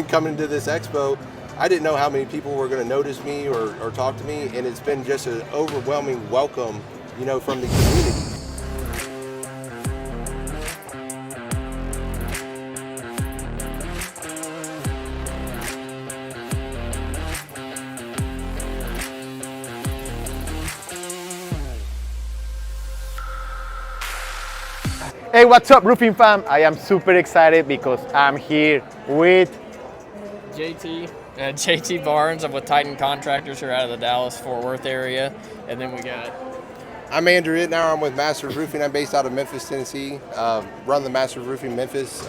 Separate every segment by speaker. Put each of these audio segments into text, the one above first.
Speaker 1: coming to this expo, I didn't know how many people were going to notice me or talk to me, and it's been just an overwhelming welcome, from the community.
Speaker 2: Hey, what's up, roofing fam? I am super excited because I'm here with
Speaker 3: JT Barnes. I'm with Titan Contractors who are out of the Dallas-Fort Worth area. And then we got...
Speaker 1: I'm Andrew Itnyre. I'm with Master Roofing. I'm based out of Memphis, Tennessee. Run the Master Roofing Memphis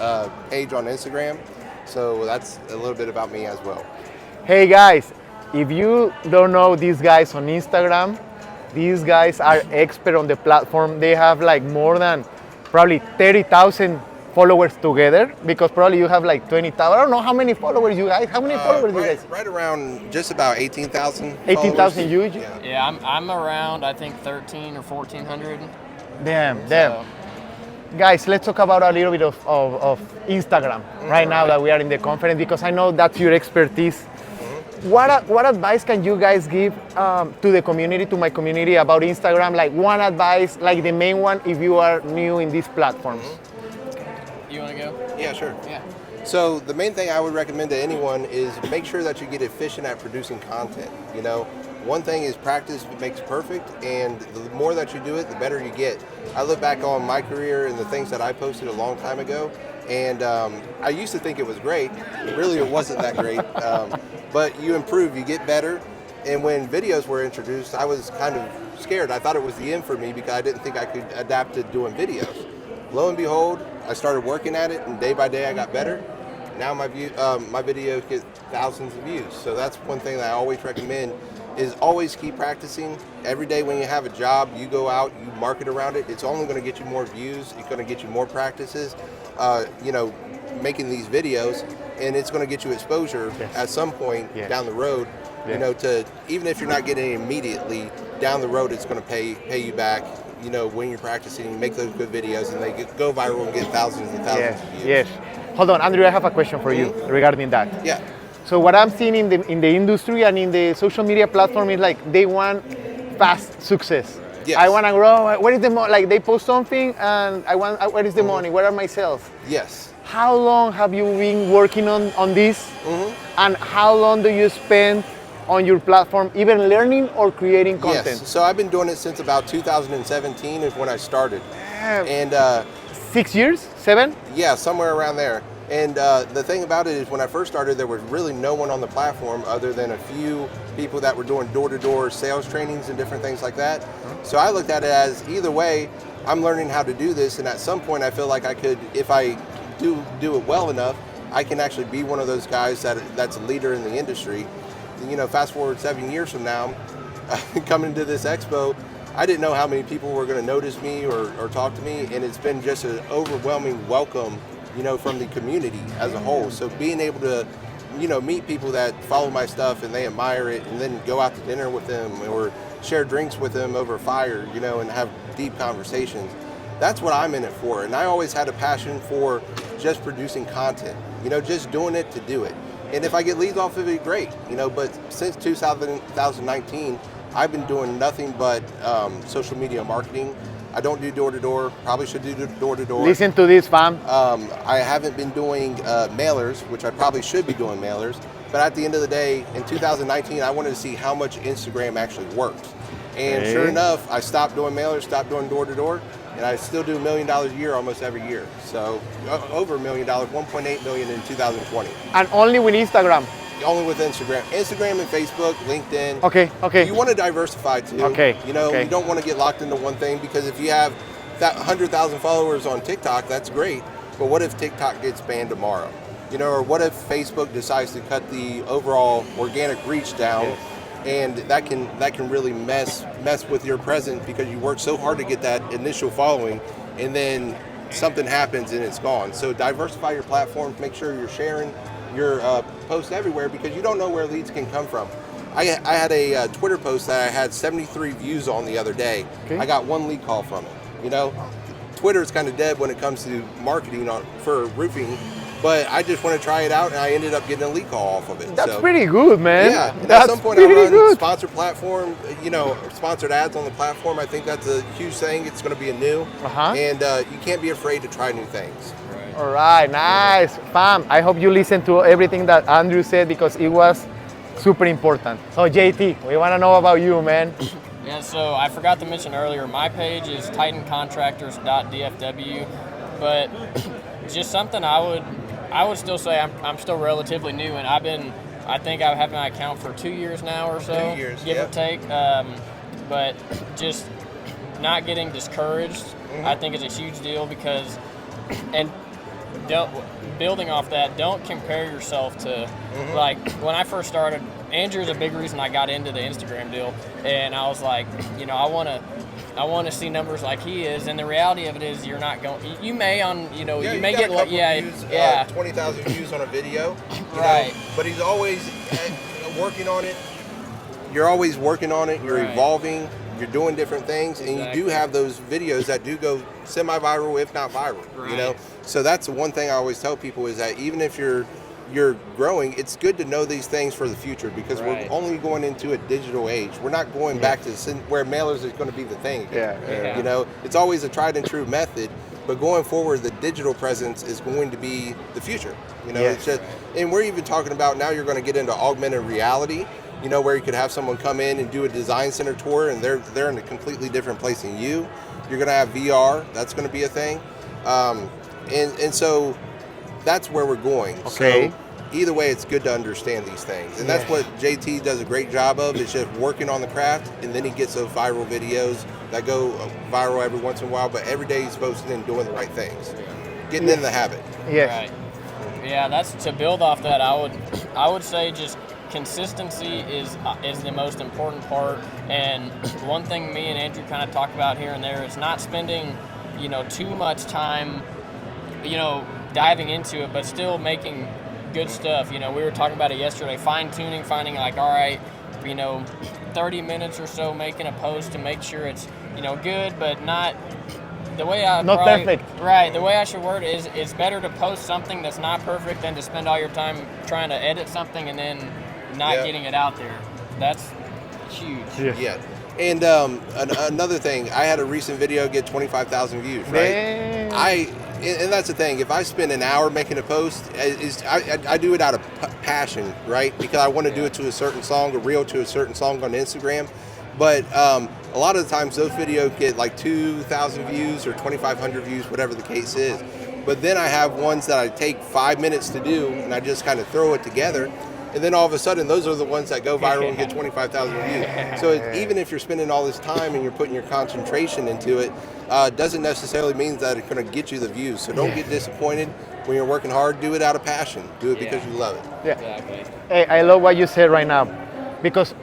Speaker 1: page on Instagram. So that's a little bit about me as well.
Speaker 2: Hey guys, if you don't know these guys on Instagram, these guys are expert on the platform. They have like more than probably 30,000 followers together, because probably you have like 20,000. I don't know how many followers you guys. How many followers you guys?
Speaker 1: Right around just about 18,000.
Speaker 2: 18,000 huge.
Speaker 3: Yeah, I'm around I think 13 or 1,400.
Speaker 2: Damn. Guys, let's talk about a little bit of Instagram right now that we are in the conference, because I know that's your expertise. What advice can you guys give to the community, to my community, about Instagram? Like one advice, like the main one, if you are new in these platforms.
Speaker 3: You want to go?
Speaker 1: Yeah, sure.
Speaker 3: Yeah.
Speaker 1: So the main thing I would recommend to anyone is make sure that you get efficient at producing content. One thing is practice makes perfect, and the more that you do it, the better you get. I look back on my career and the things that I posted a long time ago, and I used to think it was great. Really, it wasn't that great. But you improve, you get better. And when videos were introduced, I was kind of scared. I thought it was the end for me because I didn't think I could adapt to doing videos. Lo and behold, I started working at it, and day by day I got better. Now my videos get thousands of views. So that's one thing that I always recommend, is always keep practicing. Every day when you have a job, you go out, you market around it. It's only going to get you more views. It's going to get you more practices, making these videos, and it's going to get you exposure at some point down the road. To even if you're not getting it immediately, down the road it's going to pay you back. When you're practicing, you make those good videos, and they go viral and get thousands and thousands of views.
Speaker 2: Yes. Hold on, Andrew, I have a question for you regarding that.
Speaker 1: Yeah.
Speaker 2: So what I'm seeing in the industry and in the social media platform is like they want fast success.
Speaker 1: Yes.
Speaker 2: I want to grow. Where is the money? Like they post something and where is the money? Where are my sales?
Speaker 1: Yes.
Speaker 2: How long have you been working on this? And how long do you spend on your platform, even learning or creating content?
Speaker 1: Yes. So I've been doing it since about 2017 is when I started. And
Speaker 2: 6 years? 7?
Speaker 1: Yeah, somewhere around there. And the thing about it is, when I first started, there was really no one on the platform other than a few people that were doing door-to-door sales trainings and different things like that. So I looked at it as, either way, I'm learning how to do this, and at some point I feel like I could, if I do it well enough, I can actually be one of those guys that's a leader in the industry. Fast forward 7 years from now, coming to this expo, I didn't know how many people were going to notice me or talk to me, and it's been just an overwhelming welcome, from the community as a whole. So being able to, meet people that follow my stuff and they admire it, and then go out to dinner with them or share drinks with them over fire, and have deep conversations. That's what I'm in it for. And I always had a passion for just producing content, just doing it to do it. And if I get leads off of it, great, but since 2019, I've been doing nothing but social media marketing. I don't do door-to-door, probably should do door-to-door.
Speaker 2: Listen to this, fam.
Speaker 1: I haven't been doing mailers, which I probably should be doing mailers, but at the end of the day, in 2019, I wanted to see how much Instagram actually worked. And sure enough, I stopped doing mailers, stopped doing door-to-door, and I still do $1 million a year almost every year. So over $1 million, 1.8 million in 2020.
Speaker 2: And only with Instagram?
Speaker 1: Only with Instagram and Facebook, LinkedIn.
Speaker 2: Okay.
Speaker 1: You want to diversify too. You don't want to get locked into one thing, because if you have that 100,000 followers on TikTok, that's great. But what if TikTok gets banned tomorrow? Or what if Facebook decides to cut the overall organic reach down? And that can really mess with your presence, because you work so hard to get that initial following, and then something happens and it's gone. So diversify your platforms, make sure you're sharing your posts everywhere, because you don't know where leads can come from. I had a Twitter post that I had 73 views on the other day. I got one lead call from it. Twitter is kind of dead when it comes to marketing for roofing, but I just want to try it out, and I ended up getting a lead call off of it.
Speaker 2: That's pretty good, man.
Speaker 1: Yeah, and
Speaker 2: that's
Speaker 1: at some point I
Speaker 2: pretty
Speaker 1: run
Speaker 2: good.
Speaker 1: sponsored platform, sponsored ads on the platform. I think that's a huge thing. It's going to be and you can't be afraid to try new things.
Speaker 2: All right, nice. Fam, I hope you listen to everything that Andrew said because it was super important. So JT, we want to know about you, man.
Speaker 3: Yeah, so I forgot to mention earlier, my page is titancontractors.dfw, but just something I would still say I'm still relatively new, and I think I've had my account for 2 years now or so,
Speaker 1: 2 years,
Speaker 3: give or take. But just not getting discouraged, I think is a huge deal because, and building off that, don't compare yourself to, like, when I first started, Andrew's a big reason I got into the Instagram deal, and I was like, I want to see numbers like he is, and the reality of it is you're not going. You may get like
Speaker 1: 20,000 views on a video,
Speaker 3: right?
Speaker 1: But he's always working on it. You're always working on it. You're evolving. You're doing different things, and you do have those videos that do go semi-viral, if not viral.
Speaker 3: Right.
Speaker 1: So that's the one thing I always tell people is that even if you're growing, it's good to know these things for the future because we're only going into a digital age. We're not going back to where mailers is going to be the thing again. It's always a tried and true method, but going forward, the digital presence is going to be the future. It's just, and we're even talking about now you're going to get into augmented reality, where you could have someone come in and do a design center tour and they're in a completely different place than you. You're going to have VR, that's going to be a thing. And so that's where we're going.
Speaker 2: Okay.
Speaker 1: So either way, it's good to understand these things. And that's what JT does a great job of, is just working on the craft, and then he gets those viral videos that go viral every once in a while, but every day he's posting and doing the right things. Getting in the habit.
Speaker 2: Yes.
Speaker 3: Right. Yeah, that's to build off that. I would say just consistency is the most important part. And one thing me and Andrew kind of talk about here and there is not spending, too much time, diving into it, but still making good stuff. We were talking about it yesterday, fine tuning, finding like, all right, 30 minutes or so making a post to make sure it's, good, but not the way
Speaker 2: perfect.
Speaker 3: Right. The way I should word it is it's better to post something that's not perfect than to spend all your time trying to edit something and then not getting it out there. That's huge.
Speaker 1: Yeah. And another thing, I had a recent video get 25,000 views, right? And that's the thing. If I spend an hour making a post, I do it out of passion, right? Because I want to do it to a certain song, a reel to a certain song on Instagram. But a lot of the times those videos get like 2,000 views or 2,500 views, whatever the case is. But then I have ones that I take 5 minutes to do, and I just kind of throw it together. And then all of a sudden, those are the ones that go viral and get 25,000 views. So even if you're spending all this time and you're putting your concentration into it, doesn't necessarily mean that it's going to get you the views. So don't get disappointed when you're working hard. Do it out of passion. Do it because you love it.
Speaker 2: Yeah.
Speaker 3: Exactly.
Speaker 2: Hey, I love what you said right now, because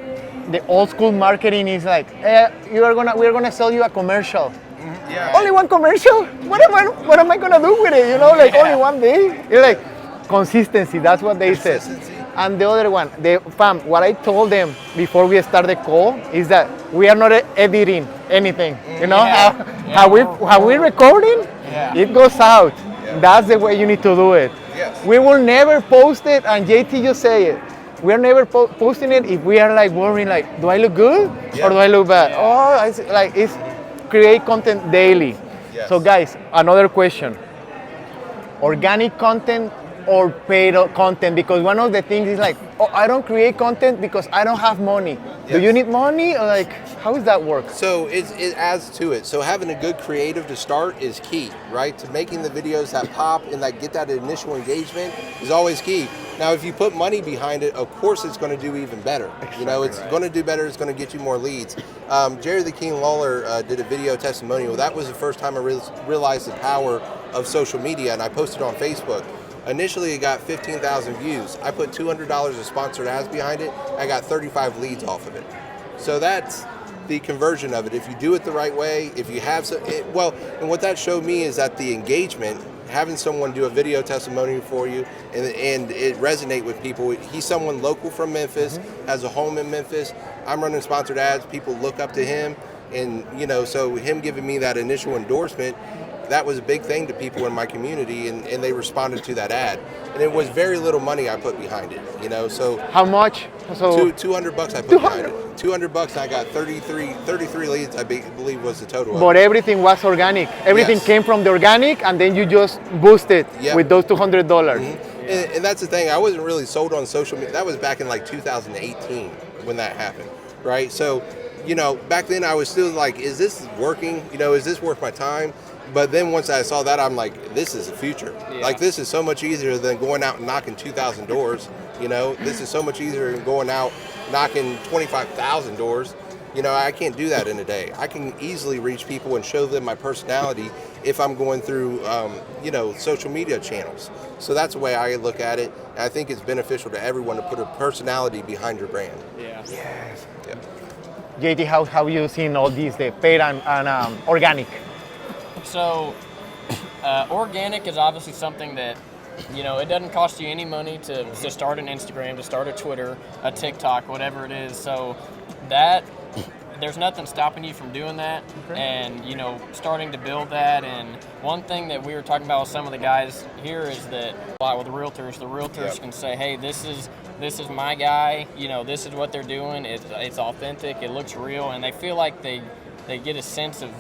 Speaker 2: the old school marketing is like, we're gonna sell you a commercial.
Speaker 1: Yeah.
Speaker 2: Only one commercial? What am I gonna do with it? Only one day. You're like, consistency. That's what they said. And the other one, what I told them before we start the call is that we are not editing anything. How we recording, it goes out. Yeah. That's the way you need to do it.
Speaker 1: Yes.
Speaker 2: We will never post it, and JT just say it. We're never posting it if we are like worrying, like, do I look good or do I look bad? Yeah. It's create content daily.
Speaker 1: Yes.
Speaker 2: So guys, another question: organic content or paid content? Because one of the things is like, I don't create content because I don't have money. Yes. Do you need money, or like, how does that work?
Speaker 1: So it adds to it. So having a good creative to start is key, right? To making the videos that pop and that get that initial engagement is always key. Now, if you put money behind it, of course it's going to do even better. It's going to do better. It's going to get you more leads. Jerry the King Lawler did a video testimonial. That was the first time I realized the power of social media, and I posted on Facebook. Initially, it got 15,000 views. I put $200 of sponsored ads behind it. I got 35 leads off of it. So that's the conversion of it. If you do it the right way, if you have and what that showed me is that the engagement, having someone do a video testimonial for you and it resonate with people. He's someone local from Memphis, has a home in Memphis. I'm running sponsored ads. People look up to him, and so him giving me that initial endorsement, that was a big thing to people in my community, and they responded to that ad. And it was very little money I put behind it, you know. So
Speaker 2: How much? So
Speaker 1: $200 I put behind it. $200, I got 33 leads, I believe was the total.
Speaker 2: but everything was organic. Everything
Speaker 1: Yes.
Speaker 2: came from the organic, and then you just boosted
Speaker 1: Yep.
Speaker 2: with those $200.
Speaker 1: And that's the thing, I wasn't really sold on social media. That was back in like 2018 when that happened, right? So, you know, back then I was still like, is this working? You know, is this worth my time? But then once I saw that, I'm like, this is the future.
Speaker 3: Yeah.
Speaker 1: Like, this is so much easier than going out and knocking 2,000 doors. You know, this is so much easier than going out knocking 25,000 doors. You know, I can't do that in a day. I can easily reach people and show them my personality if I'm going through, you know, social media channels. So that's the way I look at it. And I think it's beneficial to everyone to put a personality behind your brand.
Speaker 3: Yeah.
Speaker 2: Yes.
Speaker 1: Yeah.
Speaker 2: JT, how have you seen all these, the paid and organic?
Speaker 3: So, organic is obviously something that, you know, it doesn't cost you any money to start an Instagram, to start a Twitter, a TikTok, whatever it is. So that, there's nothing stopping you from doing that and, you know, starting to build that. And one thing that we were talking about with some of the guys here is that a lot with the realtors
Speaker 1: Yep.
Speaker 3: can say, hey, this is my guy, you know, this is what they're doing. It's authentic, it looks real, and they feel like they get a sense of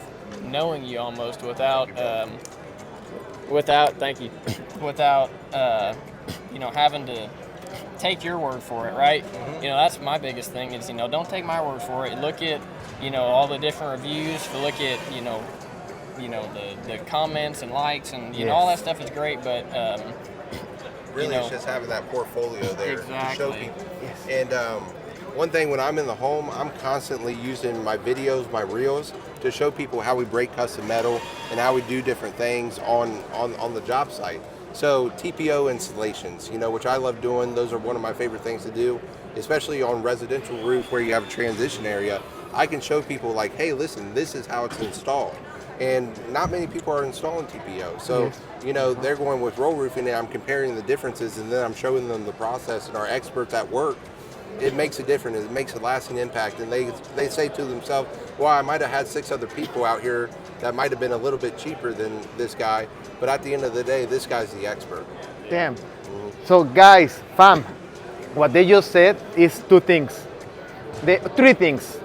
Speaker 3: knowing you almost without thank you, without you know, having to take your word for it, right? You know, that's my biggest thing is, you know, don't take my word for it. Look at, you know, all the different reviews. Look at, you know, the comments and likes, and you know, all that stuff is great, but
Speaker 1: Really,
Speaker 3: you know,
Speaker 1: it's just having that portfolio there to show
Speaker 3: Exactly.
Speaker 1: people. And one thing, when I'm in the home, I'm constantly using my videos, my reels, to show people how we break custom metal and how we do different things on the job site. So TPO installations, you know, which I love doing. Those are one of my favorite things to do, especially on residential roof where you have a transition area. I can show people like, hey, listen, this is how it's installed. And not many people are installing TPO. So, you know, they're going with roll roofing, and I'm comparing the differences, and then I'm showing them the process, and our experts at work, it makes a difference. It makes a lasting impact. And they say to themselves, well, I might have had 6 other people out here that might have been a little bit cheaper than this guy, but at the end of the day, this guy's the expert.
Speaker 2: Damn. So guys, fam, what they just said is 2 things. 3 things.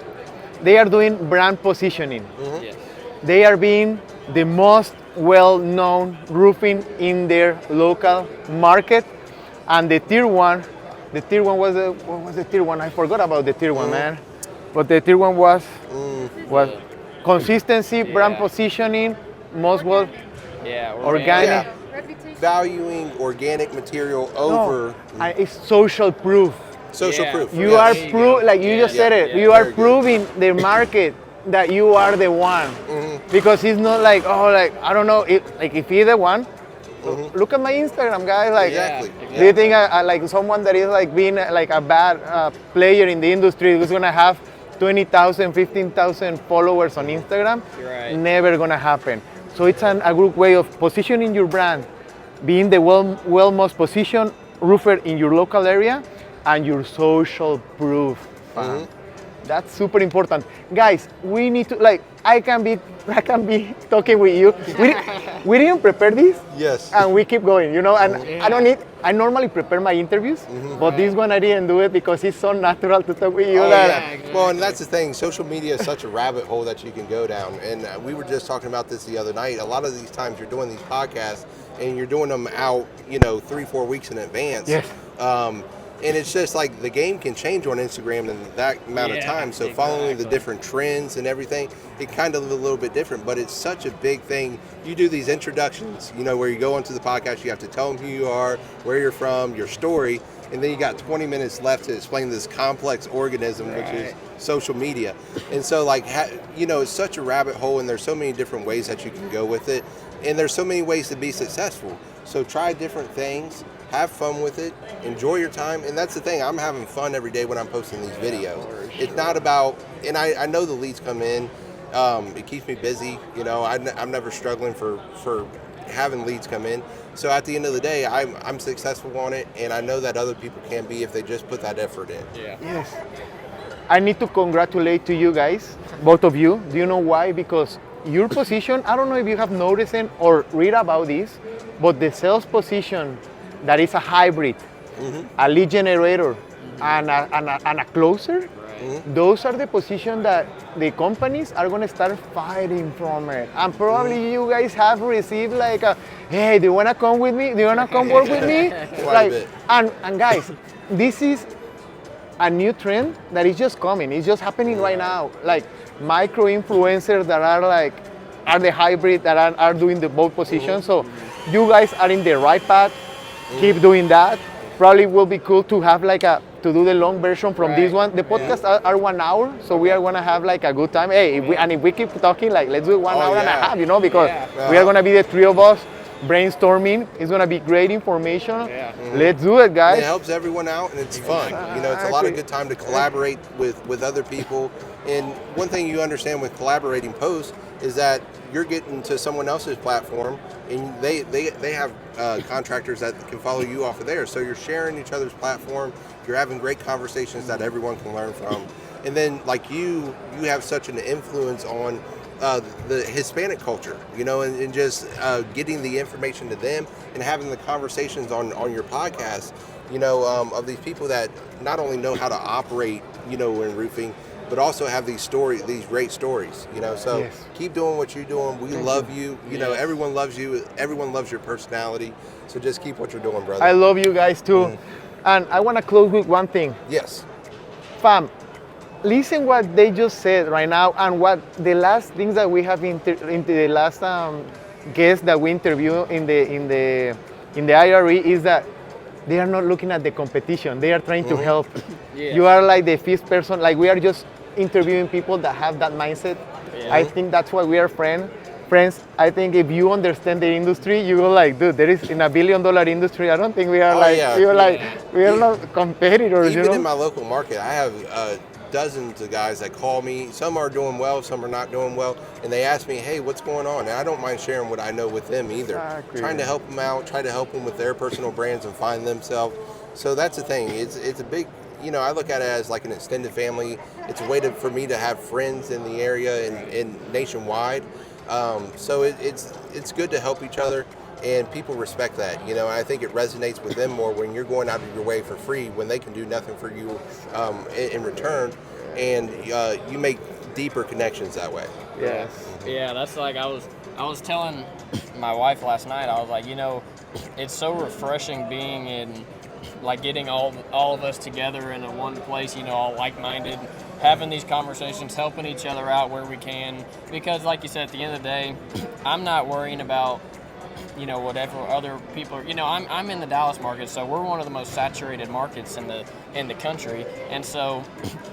Speaker 2: They are doing brand positioning.
Speaker 3: yes.
Speaker 2: They are being the most well-known roofing in their local market. And the tier one was what was the tier one? I forgot about the tier one, man. But the tier one was consistency, brand positioning, most well
Speaker 3: Yeah,
Speaker 2: organic.
Speaker 1: Yeah. Valuing organic material over
Speaker 2: It's social proof.
Speaker 1: social
Speaker 3: Yeah.
Speaker 1: proof.
Speaker 2: You
Speaker 1: Yes.
Speaker 2: are
Speaker 3: There you
Speaker 2: proof,
Speaker 3: go.
Speaker 2: like you just said it.
Speaker 3: yeah,
Speaker 2: You are
Speaker 1: very good.
Speaker 2: proving the market that you are the one, because it's not like, oh, like I don't know, like if you're the one, look at my Instagram, guys. Like,
Speaker 1: Exactly.
Speaker 2: do you think I like someone that is like being like a bad player in the industry who's gonna have 20,000, 15,000 followers on Instagram?
Speaker 3: Right.
Speaker 2: Never gonna happen. So it's a good way of positioning your brand, being the well most positioned roofer in your local area, and your social proof. That's super important, guys. We need to I can be talking with you. We didn't prepare this,
Speaker 1: Yes.
Speaker 2: and we keep going, you know. And I normally prepare my interviews, but this one I didn't do it because it's so natural to talk with you.
Speaker 1: Oh,
Speaker 2: that
Speaker 1: yeah.
Speaker 3: exactly.
Speaker 1: Well, and that's the thing. Social media is such a rabbit hole that you can go down. And we were just talking about this the other night. A lot of these times you're doing these podcasts and you're doing them out, 3-4 weeks in advance.
Speaker 2: Yes.
Speaker 1: And it's just like the game can change on Instagram in that amount of
Speaker 3: Yeah,
Speaker 1: time. So following the
Speaker 3: exactly.
Speaker 1: different trends and everything, it kind of a little bit different, but it's such a big thing. You do these introductions, where you go onto the podcast, you have to tell them who you are, where you're from, your story, and then you got 20 minutes left to explain this complex organism, which is social media. And so it's such a rabbit hole, and there's so many different ways that you can go with it. And there's so many ways to be successful. So try different things. Have fun with it, enjoy your time, and that's the thing, I'm having fun every day when I'm posting these videos. It's not about, and I know the leads come in, it keeps me busy, I'm never struggling for having leads come in. So at the end of the day, I'm successful on it, and I know that other people can be if they just put that effort in.
Speaker 3: Yeah.
Speaker 2: Yes. I need to congratulate to you guys, both of you. Do you know why? Because your position, I don't know if you have noticed it or read about this, but the sales position that is a hybrid, a lead generator, and a closer, those are the positions that the companies are going to start fighting from it. And probably you guys have received like, hey, do you want to come with me? Do you want to come work with me? And guys, this is a new trend that is just coming. It's just happening right now. Like micro influencers that are the hybrid that are doing the both positions. So you guys are in the right path. Keep doing that. Probably will be cool to have to do the long version from this one. The podcasts are 1 hour, so we are gonna have a good time. Hey, if we keep talking, let's do it 1 hour and a half, because we are gonna be the three of us brainstorming. It's gonna be great information. Let's do it, guys.
Speaker 1: And it helps everyone out, and it's fun. It's a lot of good time to collaborate with other people. And one thing you understand with collaborating posts is that you're getting to someone else's platform, and they have contractors that can follow you off of there. So you're sharing each other's platform. You're having great conversations that everyone can learn from. And then you have such an influence on the Hispanic culture, and just getting the information to them and having the conversations on your podcast, of these people that not only know how to operate, in roofing, but also have these great stories, so keep doing what you're doing. We love you, everyone loves you, everyone loves your personality, so just keep what you're doing, brother.
Speaker 2: I love you guys too. And I want to close with one thing.
Speaker 1: Yes.
Speaker 2: Fam, listen what they just said right now, and what the last things that we have into the last guests that we interviewed in the IRE is that they are not looking at the competition. They are trying to help. You are like the fifth person. We are just interviewing people that have that mindset. I think that's why we are friends. I think if you understand the industry, you go dude, there is in $1 billion industry. I don't think we are we are not competitors.
Speaker 1: Even in my local market, I have dozens of guys that call me. Some are doing well, some are not doing well, and they ask me, hey, what's going on? And I don't mind sharing what I know with them either.
Speaker 2: Exactly.
Speaker 1: Trying to help them out, try to help them with their personal brands and find themselves. So that's the thing. It's a big, I look at it as like an extended family. It's a way for me to have friends in the area and nationwide. So it's good to help each other, and people respect that. I think it resonates with them more when you're going out of your way for free, when they can do nothing for you in return, and you make deeper connections that way.
Speaker 2: Yes.
Speaker 3: Yeah, that's I was telling my wife last night. I was like, it's so refreshing being in, getting all of us together in one place, all like-minded, having these conversations, helping each other out where we can. Because like you said, at the end of the day, I'm not worrying about, whatever other people are. I'm in the Dallas market, so we're one of the most saturated markets in the country. And so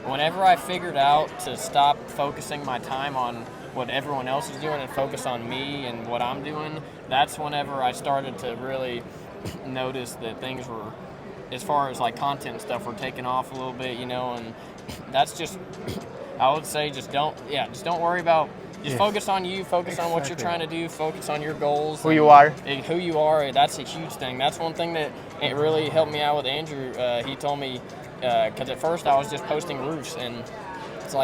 Speaker 3: whenever I figured out to stop focusing my time on what everyone else is doing and focus on me and what I'm doing, that's whenever I started to really notice that things were, as far as content and stuff, were taking off a little bit, and that's just, I would say, just don't worry about, focus on you, focus on what you're trying to do, focus on your goals.
Speaker 2: Who you are.
Speaker 3: That's a huge thing. That's one thing that it really helped me out with Andrew. He told me, because at first I was just posting roofs, and it's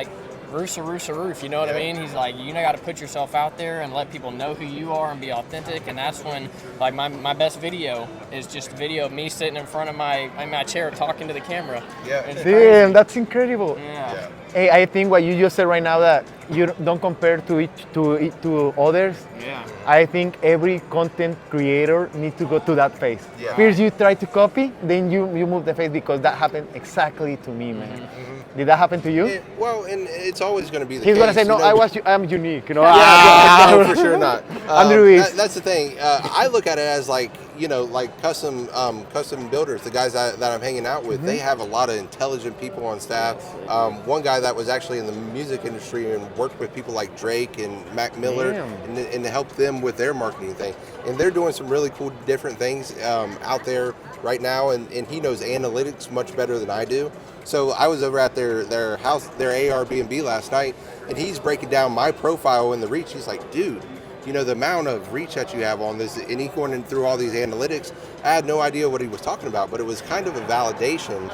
Speaker 3: roof's a roof's a roof, you know what I mean? He's like, got to put yourself out there and let people know who you are and be authentic. And that's when, my best video is just a video of me sitting in front of my chair talking to the camera.
Speaker 2: Damn, that's incredible.
Speaker 3: Yeah.
Speaker 2: Hey, I think what you just said right now, that you don't compare to others.
Speaker 3: Yeah.
Speaker 2: I think every content creator needs to go to that phase. First you try to copy, then you move the phase, because that happened exactly to me, man. Did that happen to you?
Speaker 1: And it's always going to be the
Speaker 2: case. He's going to say, no, I'm unique.
Speaker 1: No, for sure not.
Speaker 2: Andrew is.
Speaker 1: That's the thing. I look at it as custom builders, the guys that I'm hanging out with, they have a lot of intelligent people on staff. One guy that was actually in the music industry and worked with people like Drake and Mac Miller and helped them with their marketing thing. And they're doing some really cool different things out there right now, and he knows analytics much better than I do. So I was over at their house, their Airbnb last night, and he's breaking down my profile and the reach. He's like, dude, the amount of reach that you have on this, and he's going through all these analytics. I had no idea what he was talking about, but it was kind of a validation,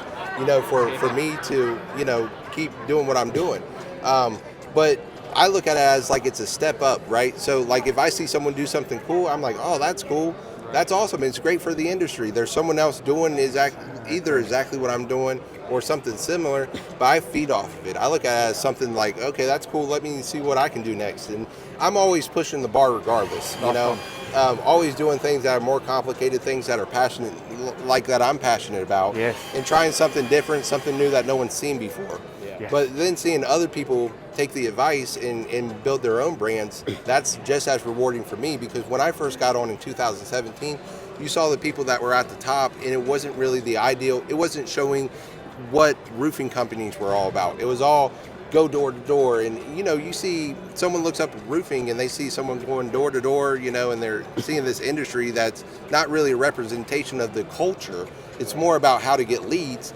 Speaker 1: for me to, keep doing what I'm doing. But I look at it as like it's a step up, right? So like if I see someone do something cool, I'm like, oh, that's cool. That's awesome. It's great for the industry. There's someone else doing either exactly what I'm doing or something similar, but I feed off of it. I look at it as something like, okay, that's cool. Let me see what I can do next. And I'm always pushing the bar regardless, you know, always doing things that are more complicated, things that are passionate, like that I'm passionate about, and trying something different, something new that no one's seen before. But then seeing other people take the advice and build their own brands, that's just as rewarding for me, because when I first got on in 2017, you saw the people that were at the top, and it wasn't really the ideal. It wasn't showing what roofing companies were all about. It was all go door to door, and you know, you see someone looks up roofing and they see someone going door to door, you know, and they're seeing this industry that's not really a representation of the culture. It's more about how to get leads.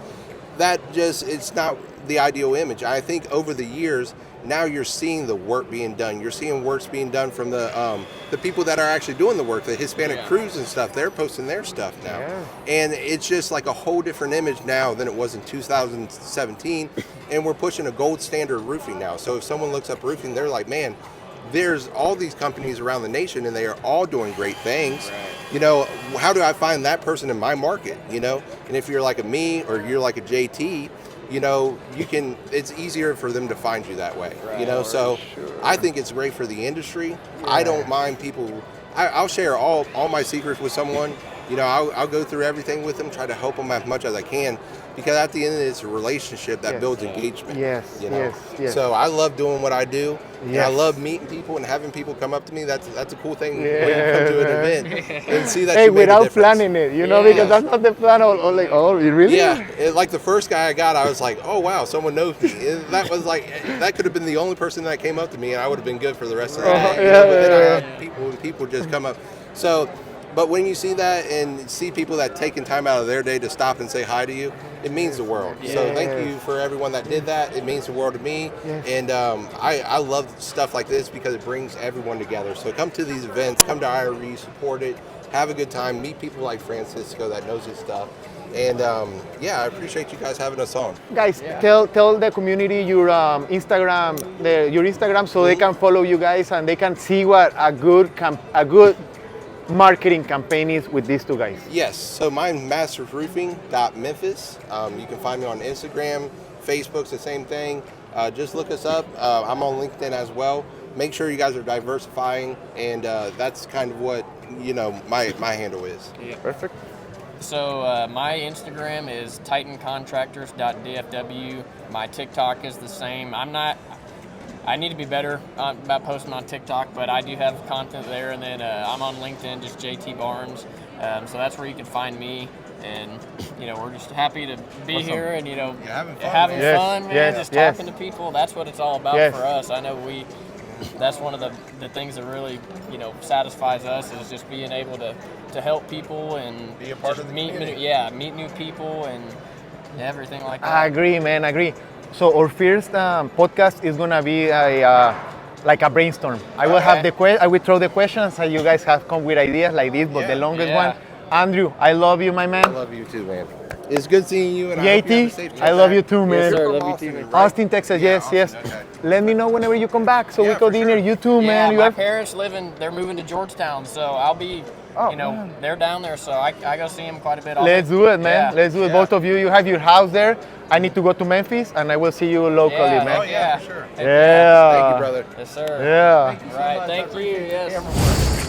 Speaker 1: It's not the ideal image. I think over the years, now you're seeing the work being done. You're seeing works being done from the people that are actually doing the work, the Hispanic crews and stuff. They're posting their stuff now. And it's just like a whole different image now than it was in 2017. And we're pushing a gold standard roofing now. So if someone looks up roofing, they're like, man, there's all these companies around the nation and they are all doing great things. You know, how do I find that person in my market, you know? And if you're like a me or you're like a JT, you know, it's easier for them to find you that way, you know? So I think it's great for the industry. I don't mind people. I'll share all my secrets with someone. You know, I'll go through everything with them, try to help them as much as I can, because at the end of it, it's a relationship that builds engagement. You know? So I love doing what I do. And I love meeting people and having people come up to me. That's a cool thing when you come to an event and see that you made a
Speaker 2: without
Speaker 1: difference.
Speaker 2: planning it, you know, because that's not the plan. Or like, oh, really?
Speaker 1: Yeah, like the first guy I got, I was like, oh wow, someone knows me. And that was like, that could have been the only person that came up to me, and I would have been good for the rest of the day. But then I had people just come up. So, but when you see that and see people that taking time out of their day to stop and say hi to you, it means the world. So thank you for everyone that did that. It means the world to me. And I love stuff like this because it brings everyone together. So come to these events, come to IRE, support it, have a good time, meet people like Francisco that knows his stuff. And I appreciate you guys having us on.
Speaker 2: Guys, tell the community your Instagram so they can follow you guys and they can see what a good marketing campaign is with these two guys.
Speaker 1: Yes, so mine's mastersroofing.memphis. You can find me on Instagram, Facebook's the same thing. Just look us up. I'm on LinkedIn as well. Make sure you guys are diversifying, and that's kind of what, you know, my handle is.
Speaker 2: Perfect.
Speaker 3: So my Instagram is titancontractors.dfw. My TikTok is the same. I need to be better about posting on TikTok, but I do have content there. And then I'm on LinkedIn, just JT Barnes. So that's where you can find me. And, you know, we're just happy to be here and, you know, having fun, man, just talking to people. That's what it's all about for us. I know that's one of the things that really, you know, satisfies us is just being able to help people and
Speaker 1: be a part of the community.
Speaker 3: Meet new people and everything like that.
Speaker 2: I agree, man. I agree. So our first podcast is gonna be like a brainstorm. I will have I will throw the questions, and you guys have come with ideas like this. But the longest one, Andrew, I love you, my man.
Speaker 1: I love you too, man. It's good seeing you, and
Speaker 2: JT, I love you too, man.
Speaker 3: Yes, sir, love you too.
Speaker 2: Austin, Texas, yes.
Speaker 1: Okay.
Speaker 2: Let me know whenever you come back so we go dinner. You too, man.
Speaker 3: My parents they're moving to Georgetown, so I'll be, they're down there, so I go see them quite a bit.
Speaker 2: Let's do it, man. Let's do it. Both of you have your house there. I need to go to Memphis, and I will see you locally, man.
Speaker 1: Oh, yeah, for sure.
Speaker 2: Yeah.
Speaker 1: Thank you, brother.
Speaker 3: Yes, sir.
Speaker 2: Yeah.
Speaker 3: All right, thank you. Yes.